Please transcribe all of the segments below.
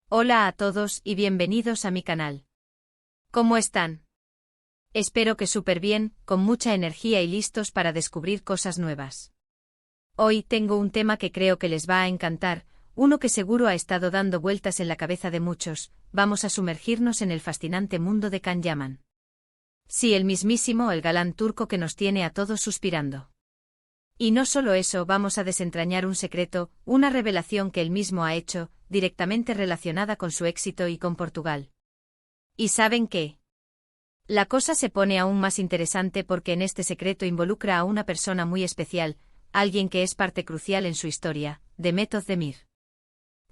Hola a todos y bienvenidos a mi canal. ¿Cómo están? Espero que súper bien, con mucha energía y listos para descubrir cosas nuevas. Hoy tengo un tema que creo que les va a encantar, uno que seguro ha estado dando vueltas en la cabeza de muchos. Vamos a sumergirnos en el fascinante mundo de Can Yaman. Sí, el mismísimo, el galán turco que nos tiene a todos suspirando. Y no solo eso, vamos a desentrañar un secreto, una revelación que él mismo ha hecho, directamente relacionada con su éxito y con Portugal. ¿Y saben qué? La cosa se pone aún más interesante porque en este secreto involucra a una persona muy especial, alguien que es parte crucial en su historia, Demet Özdemir.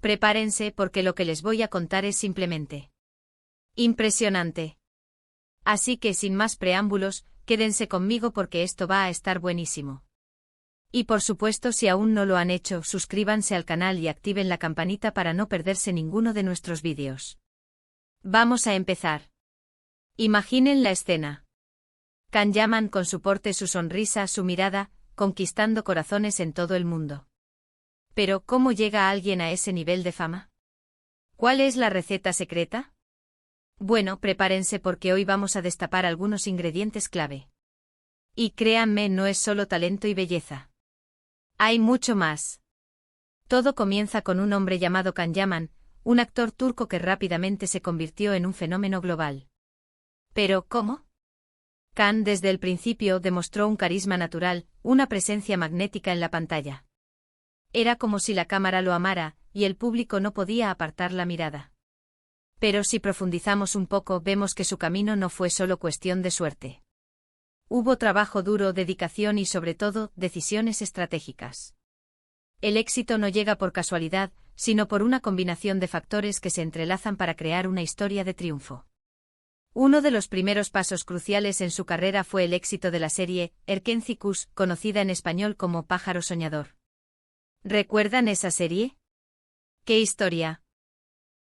Prepárense porque lo que les voy a contar es simplemente impresionante. Así que sin más preámbulos, quédense conmigo porque esto va a estar buenísimo. Y por supuesto, si aún no lo han hecho, suscríbanse al canal y activen la campanita para no perderse ninguno de nuestros vídeos. Vamos a empezar. Imaginen la escena. Can Yaman con su porte, su sonrisa, su mirada, conquistando corazones en todo el mundo. Pero, ¿cómo llega alguien a ese nivel de fama? ¿Cuál es la receta secreta? Bueno, prepárense porque hoy vamos a destapar algunos ingredientes clave. Y créanme, no es solo talento y belleza. Hay mucho más. Todo comienza con un hombre llamado Can Yaman, un actor turco que rápidamente se convirtió en un fenómeno global. ¿Pero cómo? Can desde el principio demostró un carisma natural, una presencia magnética en la pantalla. Era como si la cámara lo amara, y el público no podía apartar la mirada. Pero si profundizamos un poco, vemos que su camino no fue solo cuestión de suerte. Hubo trabajo duro, dedicación y sobre todo, decisiones estratégicas. El éxito no llega por casualidad, sino por una combinación de factores que se entrelazan para crear una historia de triunfo. Uno de los primeros pasos cruciales en su carrera fue el éxito de la serie Erkenci Kuş, conocida en español como Pájaro Soñador. ¿Recuerdan esa serie? ¡Qué historia!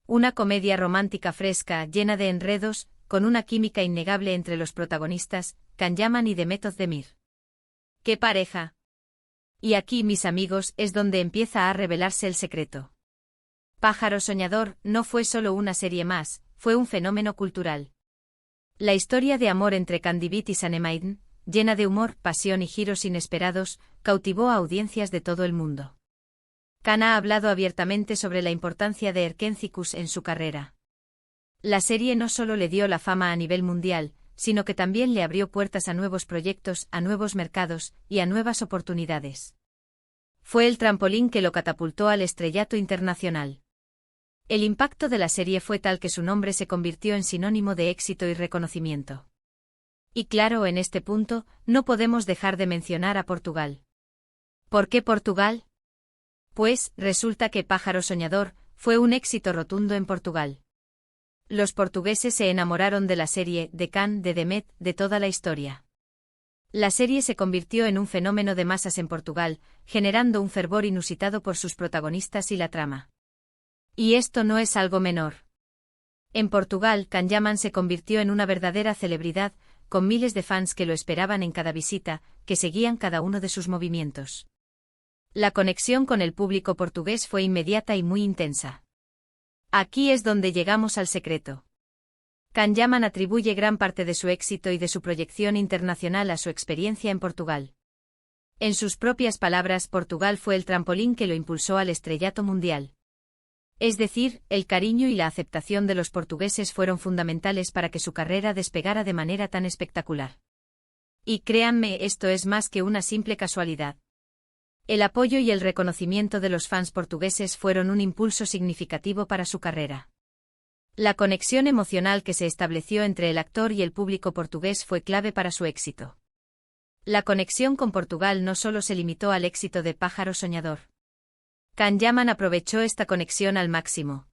Una comedia romántica fresca, llena de enredos, con una química innegable entre los protagonistas, Can Yaman y Demet Özdemir. ¡Qué pareja! Y aquí, mis amigos, es donde empieza a revelarse el secreto. Pájaro Soñador no fue solo una serie más, fue un fenómeno cultural. La historia de amor entre Candivit y Sanemiden, llena de humor, pasión y giros inesperados, cautivó a audiencias de todo el mundo. Can ha hablado abiertamente sobre la importancia de Erkenci Kuş en su carrera. La serie no solo le dio la fama a nivel mundial, sino que también le abrió puertas a nuevos proyectos, a nuevos mercados y a nuevas oportunidades. Fue el trampolín que lo catapultó al estrellato internacional. El impacto de la serie fue tal que su nombre se convirtió en sinónimo de éxito y reconocimiento. Y claro, en este punto, no podemos dejar de mencionar a Portugal. ¿Por qué Portugal? Pues, resulta que Pájaro Soñador fue un éxito rotundo en Portugal. Los portugueses se enamoraron de la serie, de Can, de Demet, de toda la historia. La serie se convirtió en un fenómeno de masas en Portugal, generando un fervor inusitado por sus protagonistas y la trama. Y esto no es algo menor. En Portugal, Can Yaman se convirtió en una verdadera celebridad, con miles de fans que lo esperaban en cada visita, que seguían cada uno de sus movimientos. La conexión con el público portugués fue inmediata y muy intensa. Aquí es donde llegamos al secreto. Can Yaman atribuye gran parte de su éxito y de su proyección internacional a su experiencia en Portugal. En sus propias palabras, Portugal fue el trampolín que lo impulsó al estrellato mundial. Es decir, el cariño y la aceptación de los portugueses fueron fundamentales para que su carrera despegara de manera tan espectacular. Y créanme, esto es más que una simple casualidad. El apoyo y el reconocimiento de los fans portugueses fueron un impulso significativo para su carrera. La conexión emocional que se estableció entre el actor y el público portugués fue clave para su éxito. La conexión con Portugal no solo se limitó al éxito de Pájaro Soñador. Can Yaman aprovechó esta conexión al máximo.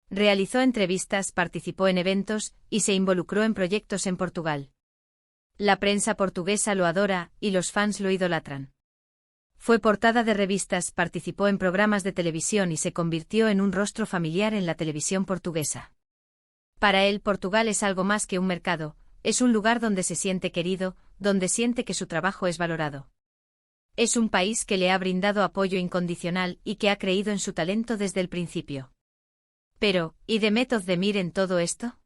Realizó entrevistas, participó en eventos y se involucró en proyectos en Portugal. La prensa portuguesa lo adora y los fans lo idolatran. Fue portada de revistas, participó en programas de televisión y se convirtió en un rostro familiar en la televisión portuguesa. Para él, Portugal es algo más que un mercado, es un lugar donde se siente querido, donde siente que su trabajo es valorado. Es un país que le ha brindado apoyo incondicional y que ha creído en su talento desde el principio. Pero, ¿y Demet Özdemir en todo esto?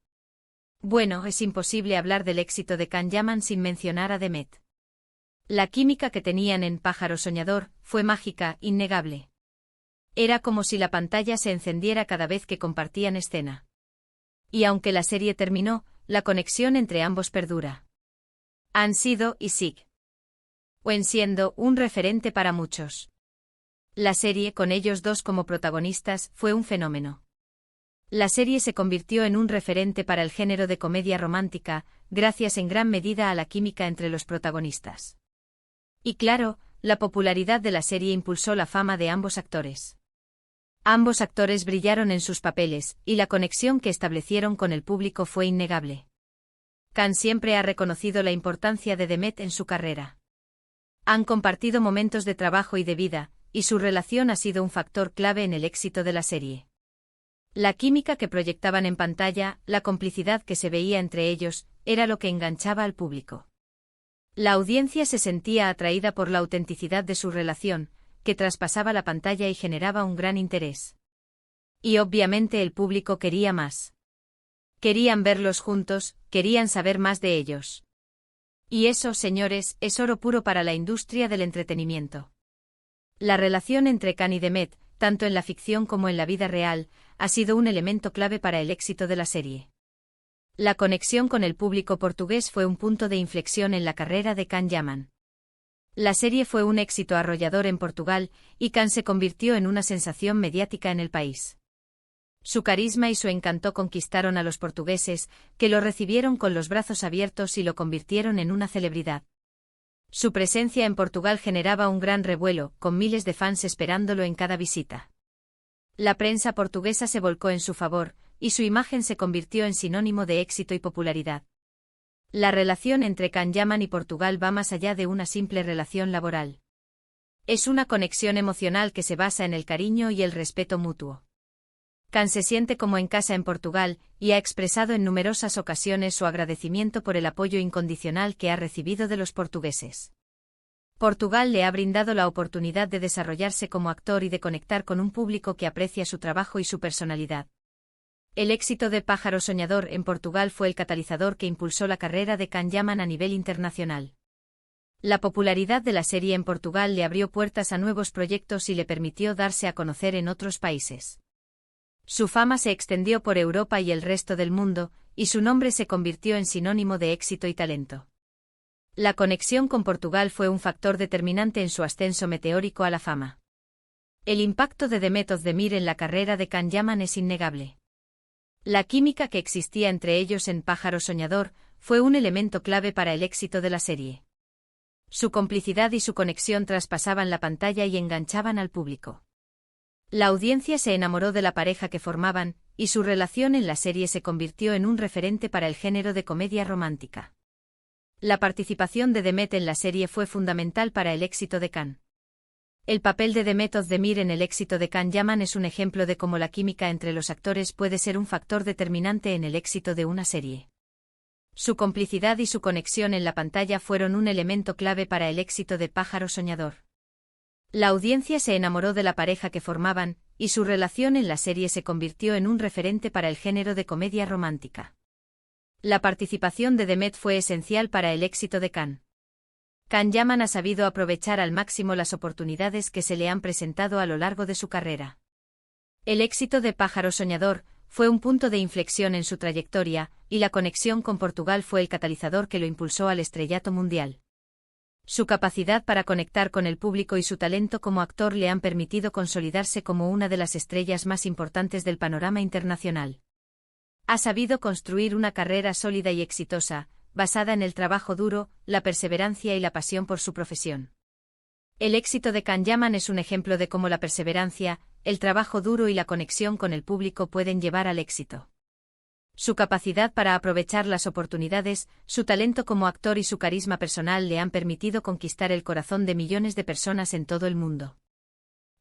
Bueno, es imposible hablar del éxito de Can Yaman sin mencionar a Demet. La química que tenían en Pájaro Soñador fue mágica, innegable. Era como si la pantalla se encendiera cada vez que compartían escena. Y aunque la serie terminó, la conexión entre ambos perdura. Han sido, y siguen siendo, un referente para muchos. La serie, con ellos dos como protagonistas, fue un fenómeno. La serie se convirtió en un referente para el género de comedia romántica, gracias en gran medida a la química entre los protagonistas. Y claro, la popularidad de la serie impulsó la fama de ambos actores. Ambos actores brillaron en sus papeles, y la conexión que establecieron con el público fue innegable. Can siempre ha reconocido la importancia de Demet en su carrera. Han compartido momentos de trabajo y de vida, y su relación ha sido un factor clave en el éxito de la serie. La química que proyectaban en pantalla, la complicidad que se veía entre ellos, era lo que enganchaba al público. La audiencia se sentía atraída por la autenticidad de su relación, que traspasaba la pantalla y generaba un gran interés. Y obviamente el público quería más. Querían verlos juntos, querían saber más de ellos. Y eso, señores, es oro puro para la industria del entretenimiento. La relación entre Can y Demet, tanto en la ficción como en la vida real, ha sido un elemento clave para el éxito de la serie. La conexión con el público portugués fue un punto de inflexión en la carrera de Can Yaman. La serie fue un éxito arrollador en Portugal, y Can se convirtió en una sensación mediática en el país. Su carisma y su encanto conquistaron a los portugueses, que lo recibieron con los brazos abiertos y lo convirtieron en una celebridad. Su presencia en Portugal generaba un gran revuelo, con miles de fans esperándolo en cada visita. La prensa portuguesa se volcó en su favor, y su imagen se convirtió en sinónimo de éxito y popularidad. La relación entre Can Yaman y Portugal va más allá de una simple relación laboral. Es una conexión emocional que se basa en el cariño y el respeto mutuo. Can se siente como en casa en Portugal, y ha expresado en numerosas ocasiones su agradecimiento por el apoyo incondicional que ha recibido de los portugueses. Portugal le ha brindado la oportunidad de desarrollarse como actor y de conectar con un público que aprecia su trabajo y su personalidad. El éxito de Pájaro Soñador en Portugal fue el catalizador que impulsó la carrera de Can Yaman a nivel internacional. La popularidad de la serie en Portugal le abrió puertas a nuevos proyectos y le permitió darse a conocer en otros países. Su fama se extendió por Europa y el resto del mundo, y su nombre se convirtió en sinónimo de éxito y talento. La conexión con Portugal fue un factor determinante en su ascenso meteórico a la fama. El impacto de Demet Özdemir en la carrera de Can Yaman es innegable. La química que existía entre ellos en Pájaro Soñador fue un elemento clave para el éxito de la serie. Su complicidad y su conexión traspasaban la pantalla y enganchaban al público. La audiencia se enamoró de la pareja que formaban, y su relación en la serie se convirtió en un referente para el género de comedia romántica. La participación de Demet en la serie fue fundamental para el éxito de Can. El papel de Demet Özdemir en el éxito de Can Yaman es un ejemplo de cómo la química entre los actores puede ser un factor determinante en el éxito de una serie. Su complicidad y su conexión en la pantalla fueron un elemento clave para el éxito de Pájaro Soñador. La audiencia se enamoró de la pareja que formaban, y su relación en la serie se convirtió en un referente para el género de comedia romántica. La participación de Demet fue esencial para el éxito de Can. Can Yaman ha sabido aprovechar al máximo las oportunidades que se le han presentado a lo largo de su carrera. El éxito de Pájaro Soñador fue un punto de inflexión en su trayectoria, y la conexión con Portugal fue el catalizador que lo impulsó al estrellato mundial. Su capacidad para conectar con el público y su talento como actor le han permitido consolidarse como una de las estrellas más importantes del panorama internacional. Ha sabido construir una carrera sólida y exitosa, basada en el trabajo duro, la perseverancia y la pasión por su profesión. El éxito de Can Yaman es un ejemplo de cómo la perseverancia, el trabajo duro y la conexión con el público pueden llevar al éxito. Su capacidad para aprovechar las oportunidades, su talento como actor y su carisma personal le han permitido conquistar el corazón de millones de personas en todo el mundo.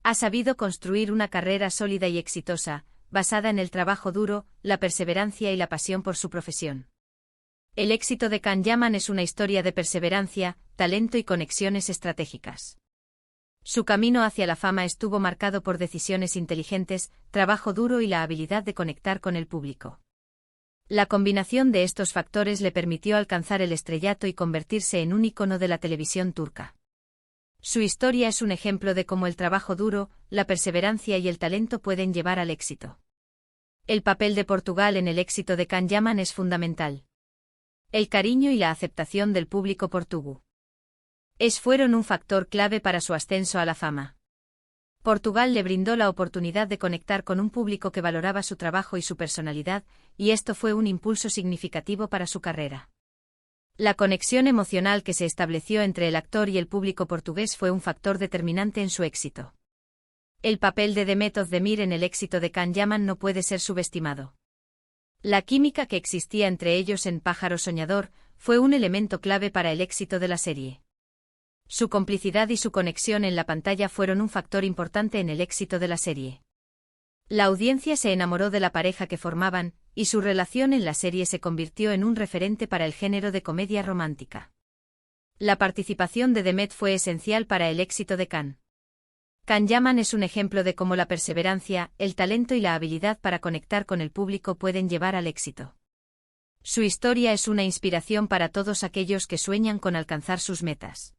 Ha sabido construir una carrera sólida y exitosa, basada en el trabajo duro, la perseverancia y la pasión por su profesión. El éxito de Can Yaman es una historia de perseverancia, talento y conexiones estratégicas. Su camino hacia la fama estuvo marcado por decisiones inteligentes, trabajo duro y la habilidad de conectar con el público. La combinación de estos factores le permitió alcanzar el estrellato y convertirse en un ícono de la televisión turca. Su historia es un ejemplo de cómo el trabajo duro, la perseverancia y el talento pueden llevar al éxito. El papel de Portugal en el éxito de Can Yaman es fundamental. El cariño y la aceptación del público portugués fueron un factor clave para su ascenso a la fama. Portugal le brindó la oportunidad de conectar con un público que valoraba su trabajo y su personalidad, y esto fue un impulso significativo para su carrera. La conexión emocional que se estableció entre el actor y el público portugués fue un factor determinante en su éxito. El papel de Demet Özdemir en el éxito de Can Yaman no puede ser subestimado. La química que existía entre ellos en Pájaro Soñador fue un elemento clave para el éxito de la serie. Su complicidad y su conexión en la pantalla fueron un factor importante en el éxito de la serie. La audiencia se enamoró de la pareja que formaban, y su relación en la serie se convirtió en un referente para el género de comedia romántica. La participación de Demet fue esencial para el éxito de Can Yaman es un ejemplo de cómo la perseverancia, el talento y la habilidad para conectar con el público pueden llevar al éxito. Su historia es una inspiración para todos aquellos que sueñan con alcanzar sus metas.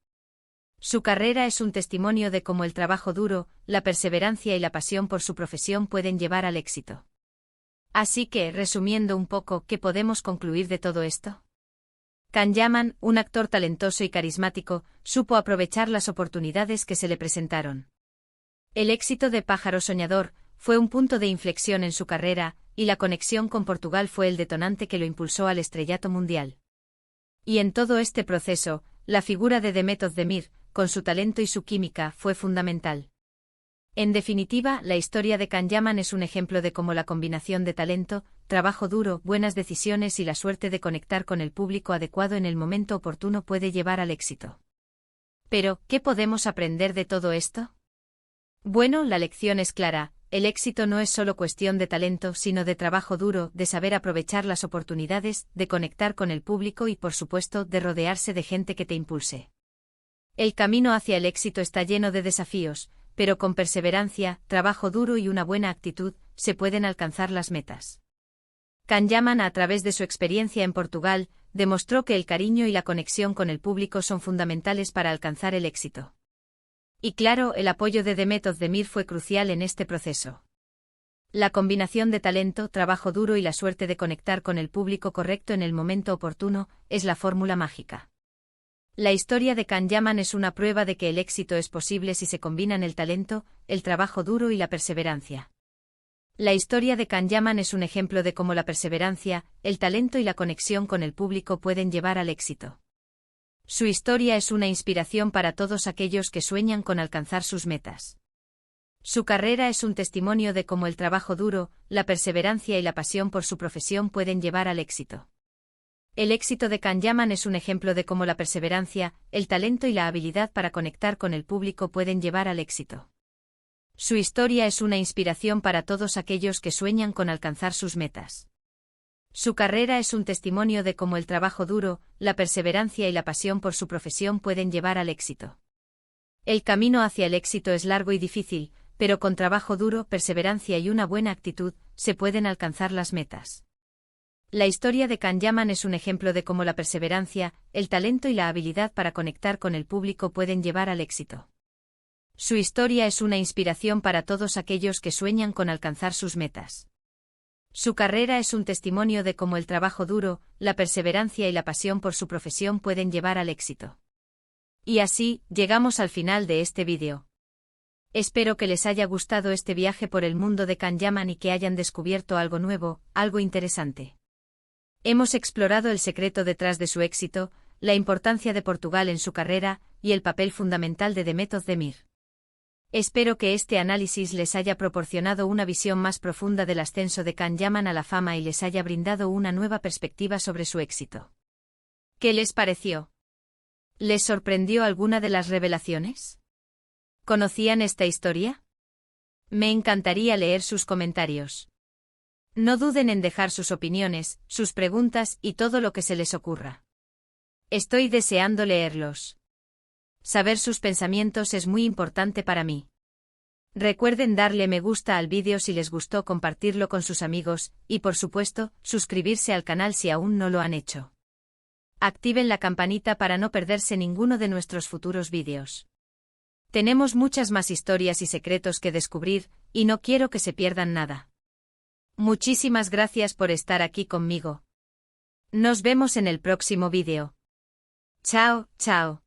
Su carrera es un testimonio de cómo el trabajo duro, la perseverancia y la pasión por su profesión pueden llevar al éxito. Así que, resumiendo un poco, ¿qué podemos concluir de todo esto? Can Yaman, un actor talentoso y carismático, supo aprovechar las oportunidades que se le presentaron. El éxito de Pájaro Soñador fue un punto de inflexión en su carrera, y la conexión con Portugal fue el detonante que lo impulsó al estrellato mundial. Y en todo este proceso, la figura de Demet Özdemir, con su talento y su química, fue fundamental. En definitiva, la historia de Can Yaman es un ejemplo de cómo la combinación de talento, trabajo duro, buenas decisiones y la suerte de conectar con el público adecuado en el momento oportuno puede llevar al éxito. Pero, ¿qué podemos aprender de todo esto? Bueno, la lección es clara: el éxito no es solo cuestión de talento, sino de trabajo duro, de saber aprovechar las oportunidades, de conectar con el público y, por supuesto, de rodearse de gente que te impulse. El camino hacia el éxito está lleno de desafíos, pero con perseverancia, trabajo duro y una buena actitud, se pueden alcanzar las metas. Can Yaman, a través de su experiencia en Portugal, demostró que el cariño y la conexión con el público son fundamentales para alcanzar el éxito. Y claro, el apoyo de Demet Özdemir fue crucial en este proceso. La combinación de talento, trabajo duro y la suerte de conectar con el público correcto en el momento oportuno, es la fórmula mágica. La historia de Can Yaman es una prueba de que el éxito es posible si se combinan el talento, el trabajo duro y la perseverancia. La historia de Can Yaman es un ejemplo de cómo la perseverancia, el talento y la conexión con el público pueden llevar al éxito. Su historia es una inspiración para todos aquellos que sueñan con alcanzar sus metas. Su carrera es un testimonio de cómo el trabajo duro, la perseverancia y la pasión por su profesión pueden llevar al éxito. El éxito de Can Yaman es un ejemplo de cómo la perseverancia, el talento y la habilidad para conectar con el público pueden llevar al éxito. Su historia es una inspiración para todos aquellos que sueñan con alcanzar sus metas. Su carrera es un testimonio de cómo el trabajo duro, la perseverancia y la pasión por su profesión pueden llevar al éxito. El camino hacia el éxito es largo y difícil, pero con trabajo duro, perseverancia y una buena actitud, se pueden alcanzar las metas. La historia de Can Yaman es un ejemplo de cómo la perseverancia, el talento y la habilidad para conectar con el público pueden llevar al éxito. Su historia es una inspiración para todos aquellos que sueñan con alcanzar sus metas. Su carrera es un testimonio de cómo el trabajo duro, la perseverancia y la pasión por su profesión pueden llevar al éxito. Y así, llegamos al final de este vídeo. Espero que les haya gustado este viaje por el mundo de Can Yaman y que hayan descubierto algo nuevo, algo interesante. Hemos explorado el secreto detrás de su éxito, la importancia de Portugal en su carrera, y el papel fundamental de Demet Özdemir. Espero que este análisis les haya proporcionado una visión más profunda del ascenso de Can Yaman a la fama y les haya brindado una nueva perspectiva sobre su éxito. ¿Qué les pareció? ¿Les sorprendió alguna de las revelaciones? ¿Conocían esta historia? Me encantaría leer sus comentarios. No duden en dejar sus opiniones, sus preguntas y todo lo que se les ocurra. Estoy deseando leerlos. Saber sus pensamientos es muy importante para mí. Recuerden darle me gusta al vídeo si les gustó, compartirlo con sus amigos, y por supuesto, suscribirse al canal si aún no lo han hecho. Activen la campanita para no perderse ninguno de nuestros futuros vídeos. Tenemos muchas más historias y secretos que descubrir, y no quiero que se pierdan nada. Muchísimas gracias por estar aquí conmigo. Nos vemos en el próximo vídeo. Chao, chao.